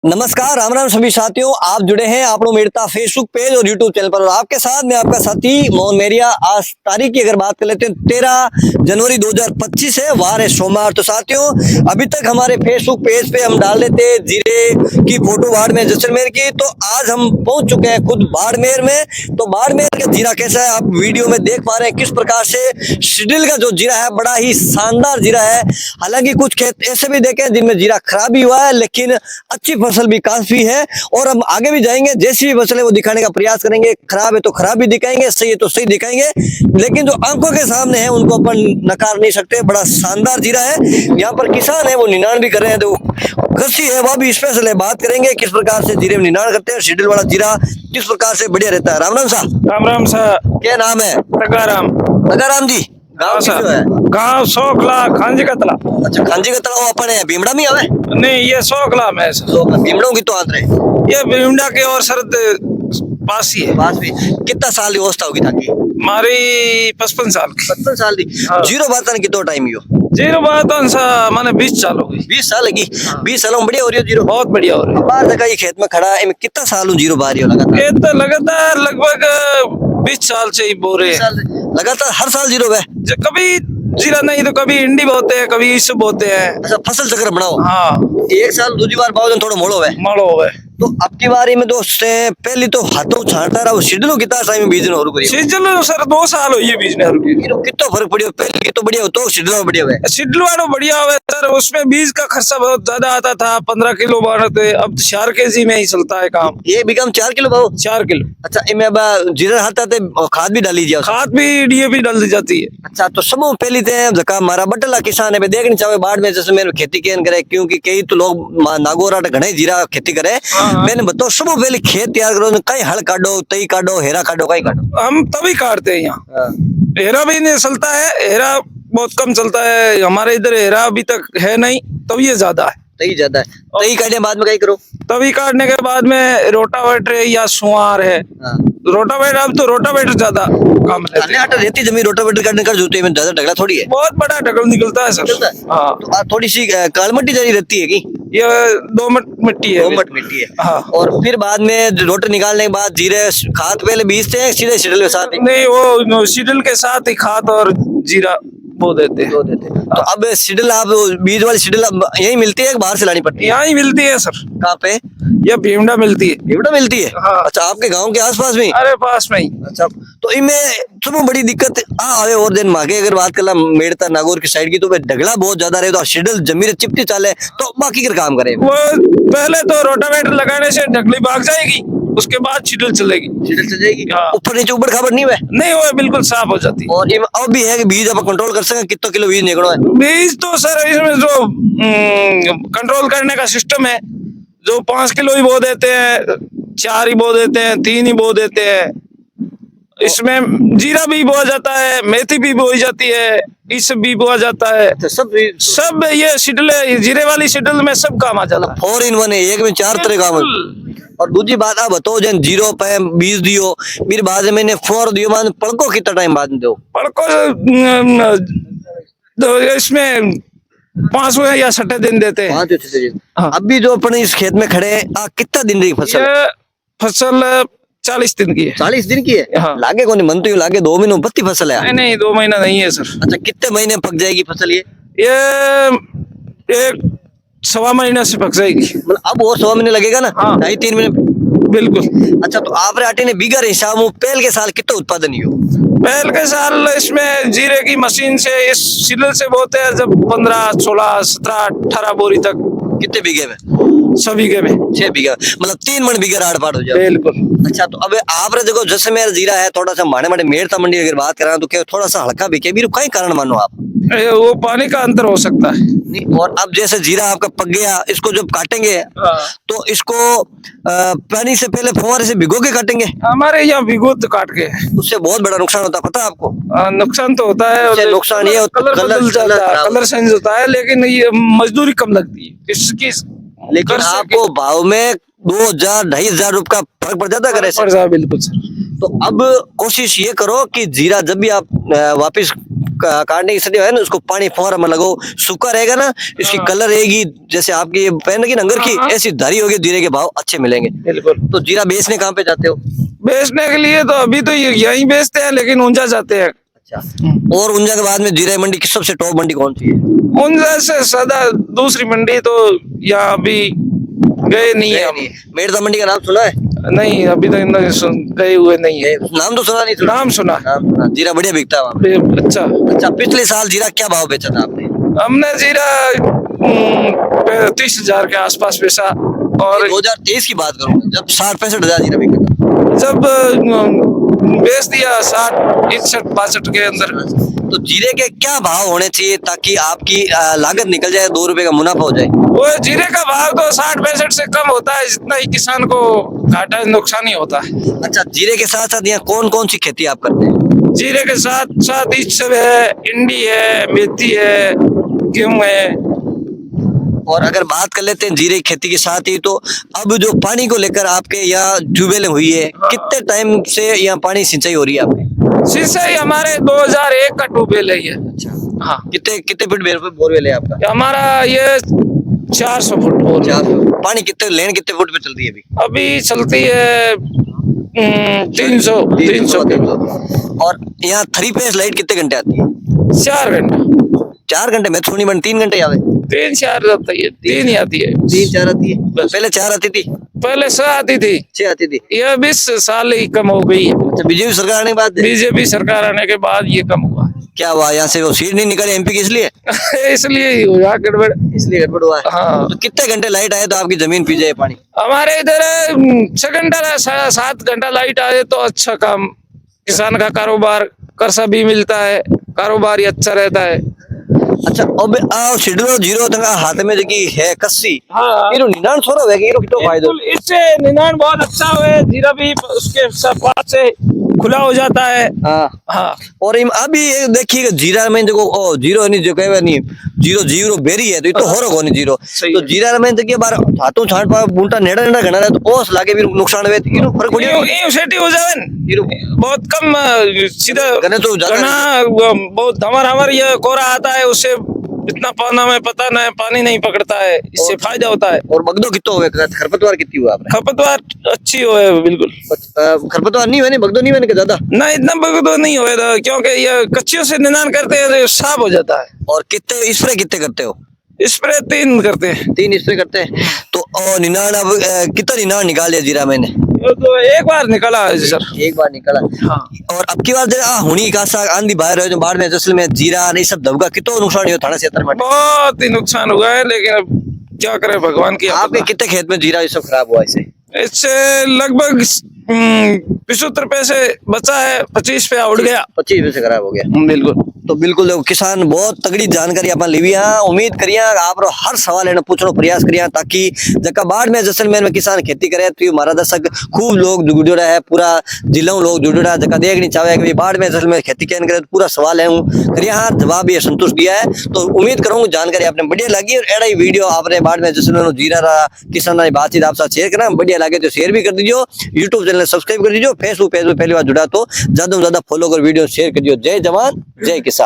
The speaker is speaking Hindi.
नमस्कार, राम राम सभी साथियों। आप जुड़े हैं आपनो मेड़ता फेसबुक पेज और यूट्यूब चैनल पर और आपके साथ मैं आपका साथी मोहन मेरिया। आज तारीख की अगर बात कर लेते हैं 13 जनवरी 2025 है, वार है सोमवार। तो साथियों, अभी तक हमारे फेसबुक पेज पे हम डाल देते जीरे की फोटो बाड़मेर जैसलमेर की, तो आज हम पहुंच चुके हैं खुद बाड़मेर में। तो बाड़मेर का जीरा कैसा है आप वीडियो में देख पा रहे हैं, किस प्रकार से शिडिल का जो जीरा है बड़ा ही शानदार जीरा है। हालांकि कुछ खेत ऐसे भी देखे जिनमें जीरा खराब भी हुआ है, लेकिन अच्छी फसल भी काफी है। और हम आगे भी जाएंगे, जैसी भी फसल है वो दिखाने का प्रयास करेंगे। खराब है तो खराब भी दिखाएंगे, सही है तो सही दिखाएंगे, लेकिन जो आंखों के सामने है उनको अपन नकार नहीं सकते। बड़ा शानदार जीरा है। यहाँ पर किसान है वो निनाण भी कर रहे हैं, तो कृषि है वह भी स्पेशल है। बात करेंगे किस प्रकार से जीरे में निनाण करते हैं, शेड्यूल वाला जीरा किस प्रकार से बढ़िया रहता है। राम राम साहब। राम राम सा। क्या नाम है? तगाराम जी। गाँव किसो है? गाँव सोकला खांजी कतला। अच्छा, खांजी कतला वो अपन है भीमड़ा में आवे? नहीं, ये सोकला में है। तो भीमड़ों की तो आंतरे ये भीमड़ा के और सरद पास ही है। पास भी। कितना साल की अवस्था होगी ताकि? हमारी 55 साल की। 55 साल की। हाँ। जीरो बात कितना टाइम यो? जीरो बात माने 20 साल हो गई। 20 साल लगी। 20 सालों में बढ़िया हो रही हो जीरो? बहुत बढ़िया हो रही है। बाहर जगह ये खेत में खड़ा है, कितना साल जीरो बार हो लगातार? ये तो लगातार लगभग 20 साल से ही बो रहे हैं। लगातार हर साल जीरो है? कभी जीरा नहीं तो कभी इंडी बोते हैं, कभी इस बोते हैं। अच्छा, फसल चक्र बनाओ। हाँ, एक साल दूसरी बार बाव थोड़ा मोड़ो है। मड़ो है। तो अब की बारी में दोस्त पहली तो हाथों छाटा रहा शिडलो कितना टाइम बीजन और करियो? सीजन सर 2 साल हो ये बीजने कितना फर्क पड़ियो? पहले की तो बढ़िया हो तो शिडलो बढ़िया है। शिडल वालों बढ़िया हुआ सर, उसमें बीज का खर्चा बहुत ज्यादा आता था। 15 किलो बनाते, अब 4 केजी में ही चलता है काम। ये बिगम 4 किलो भाव? 4 किलो। अच्छा, इनमें अब जीरा हाथ आते खाद भी डाली जाओ? खाद भी डीएपी डाल दी जाती है। अच्छा, तो सब पहली जका मारा बटला किसान है देखनी चाहे बाढ़ में जैसे मेरे खेती केन करे, क्योंकि कई तो लोग नागोरा घने जीरा खेती करे। मैंने बताओ सब पहले खेत तैयार करो, कहीं हल काटो, तई काटो, हेरा काटो, कहीं काटो? हम तभी काटते हैं यहाँ। हेरा भी नहीं चलता है, हेरा बहुत कम चलता है हमारे इधर। हेरा अभी तक है नहीं, तब ये ज्यादा है। तई ज्यादा है। तई काटने बाद में कहीं करो? तभी काटने के बाद में रोटावेटर या सुआर है। रोटावेटर, अब तो रोटावेटर ज्यादा काम रहती जमीन रोटावेटर काटने कर जोते में ज्यादा ढगला थोड़ी है? बहुत बड़ा ढगल निकलता है सर। हाँ, तो थोड़ी सी काल मिट्टी जरी रहती है की? ये दोमट मिट्टी है। दोमट मिट्टी है। हाँ। और फिर बाद में रोटर निकालने के बाद जीरे खाद पहले बीजते हैं सीधे शिडल के साथ? नहीं, वो शिडल के साथ ही खाद और जीरा बो देते हैं। तो अब शिडल आप बीज वाली शिडल यही मिलती है, बाहर से लानी पड़ती है? यहाँ ही मिलती है सर। कहाँ पे? ये भीमड़ा मिलती है। भीमड़ा मिलती है? हाँ। अच्छा, आपके गांव के आसपास में? अरे पास में ही। अच्छा, तो इनमें सबसे बड़ी दिक्कत आवे और दिन मागे अगर बात कर मेड़ता नागौर की साइड की, तो ढगला बहुत ज्यादा रहे तो शिडल जमीन चिपटी चाले, तो बाकी का काम करे? वो पहले तो रोटावेटर लगाने से ढगली भाग जाएगी, उसके बाद शिडल चलेगी। शिडल चल जाएगी? हाँ। ऊपर नीचे ऊपर खबर नहीं है? नहीं, वो बिल्कुल साफ हो जाती है। और अब भी है कि बीज आप कंट्रोल कर सके कितना किलो बीज निकलो है? बीज तो सर इसमें जो कंट्रोल करने का सिस्टम है, जो 5 किलो ही बो देते हैं, 4 ही बो देते हैं, 3 ही बो देते हैं। इसमें जीरा भी बोया जाता है, मेथी भी बोई जाती है, इस भी बोया जाता है। तो सब ये शिडल, जीरे वाली शिडल में सब काम आ जाता है। 4 in 1 है, एक में 4 तरह काम है। और दूसरी बात आप बताओ, जन जीरो पे बीज दियो, फिर बाद में मैंने 4 दियो, मान पड़को कितना टाइम बाद में दो? पड़को इसमें 5 या 6 दिन देते हैं। 5 हाँ। अभी जो अपने इस खेत में खड़े हैं, कितना दिन की फसल? ये फसल 40 दिन की है। 40 दिन की है? हाँ। लागे कौन मन तो लागे 2 महीनों पत्ती फसल है। नहीं, 2 महीना नहीं है सर। अच्छा, कितने महीने पक जाएगी फसल ये? ये 1.25 महीना से पक जाएगी। मतलब अब और 100 महीने लगेगा ना? हाँ। 2.5-3 महीने। बिल्कुल। अच्छा, तो आप आटे ने बीघा हिसाब में पहल के साल कितना उत्पादन हो? पहले के साल इसमें जीरे की मशीन से, इस शिडल से बोते हैं जब 15, 16, 17, 18 बोरी तक। कितने बीघे में? 6 बीघे में। 6 बीघा, मतलब 3 मन बीघा राड़ पाड़ हो जाए। बिल्कुल। अच्छा, तो अब आप देखो जैसे मेरा जीरा है थोड़ा सा माड़े मेड़ता मंडी अगर बात करा तो क्या थोड़ा सा हल्का बिके भी, कई कारण मानो आप? वो पानी का अंतर हो सकता है। नहीं, और अब जैसे जीरा आपका पक गया, इसको जब काटेंगे तो इसको पानी से पहले फुहारे से भिगो के काटेंगे? हमारे यहाँ भिगो तो काट के, उससे बहुत बड़ा नुकसान होता है, पता है आपको? नुकसान तो होता है। उससे नुकसान ये कलर चेंज होता है, लेकिन ये मजदूरी कम लगती है इसकी। लेकिन आपको भाव में 2000-2500 रुपए का फर्क पड़ जाता है? बिल्कुल सर। तो अब कोशिश ये करो कि जीरा जब भी आप वापस काटने की स्थिति है ना, उसको पानी फौरा में लगाओ, सूखा रहेगा ना, इसकी कलर रहेगी जैसे आपकी ये पहन की नंगर की, ऐसी धारी होगी, जीरे के भाव अच्छे मिलेंगे। बिल्कुल। तो जीरा बेचने कहाँ पे जाते हो? बेचने के लिए तो अभी तो यहीं बेचते हैं, लेकिन ऊंचा जाते हैं। अच्छा। और ऊंजा के बाद में जीरा मंडी की सबसे टॉप मंडी कौन सी है? ऊंचा से सदा दूसरी मंडी तो यहाँ अभी गए नहीं है हम। मेड़ता मंडी का नाम सुना है? नहीं, अभी तक गए हुए नहीं है। नाम तो सुना नहीं? नाम सुना। नाम सुना। जीरा बढ़िया बिकता है वहाँ पे। अच्छा। अच्छा, पिछले साल जीरा क्या भाव बेचा था आपने? हमने जीरा 30,000 के आसपास बेचा। और 2023 की बात करूँ जब 60-65 जीरा बिका था, जब बेच दिया 60, 61, 62 के अंदर। तो जीरे के क्या भाव होने चाहिए ताकि आपकी लागत निकल जाए, 2 रुपए का मुनाफा हो जाए? वो जीरे का भाव तो 60-65 से कम होता है, जितना ही किसान को घाटा नुकसान ही होता है। अच्छा, जीरे के साथ साथ यहाँ कौन कौन सी खेती आप करते हैं? जीरे के साथ साथ ईचव है, इंडी है, मेथी है, गेहूं है। और अगर बात कर लेते हैं जीरे की खेती के साथ ही, तो अब जो पानी को लेकर आपके यहाँ ट्यूबवेल हुई है, कितने टाइम से यहाँ पानी सिंचाई हो रही है आपकी? सिंचाई हमारे 2001 का ट्यूबवेल है ये। अच्छा। हाँ। कितने कितने फुट बोरवेल है आपका? हमारा ये 400 फुट बोर। 400। पानी कितने लेन कितने फुट पे चल रही है अभी? अभी चलती है 300। और यहाँ 3 फेज लाइट कितने घंटे आती है? 4 घंटे। 4 घंटे में थोड़ी बन 3 घंटे आवे? 3-4 आती है, 3 ही आती है। 3-4 आती है? बस। पहले 4 आती थी? पहले 6 आती थी, 6 आती थी। ये 20 साल ही कम हो गई है। अच्छा, बीजेपी सरकार आने के बाद बीजेपी सरकार आने के बाद ये कम हुआ। क्या हुआ? यहाँ से वो सीट नहीं निकली एमपी की, इसलिए इसलिए ही हुआ गड़बड़। इसलिए गड़बड़ हुआ है। हाँ। तो कितने घंटे लाइट आए तो आपकी जमीन पी जाए पानी? हमारे इधर 6 घंटा 7 घंटा लाइट आए तो अच्छा काम, किसान का कारोबार कर्जा भी मिलता है, कारोबार ही अच्छा रहता है। अच्छा, अब आओ शेड्यूल 0 तक हाथ में जगी है कस्सी। हाँ। ये निनान छोरा है, ये कितो फायदा? बिल्कुल, इससे निदान बहुत अच्छा हुए, जीरा भी उसके बाद से खुला हो जाता है। हाँ। हाँ। और अभी ये देखिए जीरा में जो जीरो नहीं, जो कहे नहीं जीरो बेरी है, तो ये तो हो रहा नहीं जीरो। सही तो है। जीरा में देखिए बार हाथों छाट पा बूंटा नेड़ा नेड़ा घना रहे तो ओस लागे भी नुकसान हुए, तो फर्क पड़ी ये सेटी हो जावे न, बहुत कम सीधा गने तो ज्यादा गना बहुत हमार ये कोरा आता है, उससे इतना पाना में पता नहीं, पानी नहीं पकड़ता है, इससे फायदा होता है। और बगदो कितो हुए, खरपतवार कितनी हुआ आपने? खपतवार अच्छी हो है बिल्कुल। खरपतवार नहीं हुए, नहीं बगदो नहीं हुए ज्यादा? ना इतना बगदो नहीं हुए था, क्योंकि ये कच्चियों से निदान करते हैं तो साफ हो जाता है। और कितने स्प्रे कितने करते हो? स्प्रे 3 करते हैं। 3 स्प्रे करते हैं। तो निनान अब कितना निनान निकाल लिया जीरा मैंने? तो एक बार निकला है सर। एक बार निकला। हाँ। और अब की बार जरा हुनी का सा आंधी बाहर है जो बाढ़ में जैसलमेर जीरा नहीं सब दबका कितना नुकसान हुआ थाना क्षेत्र में? बहुत ही नुकसान हुआ है, लेकिन अब क्या करे भगवान की। आपके कितने खेत में जीरा ये सब खराब हुआ इससे? इससे लगभग 75 पैसे बचा है, 25 पे उड़ गया। 25 में से खराब हो गया। बिल्कुल। तो बिल्कुल देखो किसान बहुत तगड़ी जानकारी अपन ली उम्मीद करिए आप हर सवाल है पूछने प्रयास करिए ताकि जब बाढ़ में जैसलमेर में किसान खेती करे तो हमारा दर्शक खूब लोग जुड़ा है, पूरा जिला लोग जुड़ा है, जगह देख नहीं चाहे कि बाढ़ में जैसलमेर खेती कैन करे तो पूरा सवाल है करिए। हाँ, जवाब भी संतुष्ट दिया है, तो उम्मीद करूँ जानकारी आपने बढ़िया लगी और एड़ा ही वीडियो आपने बाढ़ में जैसलमेर जीरा रहा किसान बातचीत आप साथ शेयर करना बढ़िया लगे तो शेयर भी कर दीजिए, यूट्यूब चैनल सब्सक्राइब कर दीजिए, फेसबुक पेज में पहली बार जुड़ा तो ज्यादा से ज्यादा फॉलो कर वीडियो शेयर कर दियो। जय जवान जय किसान।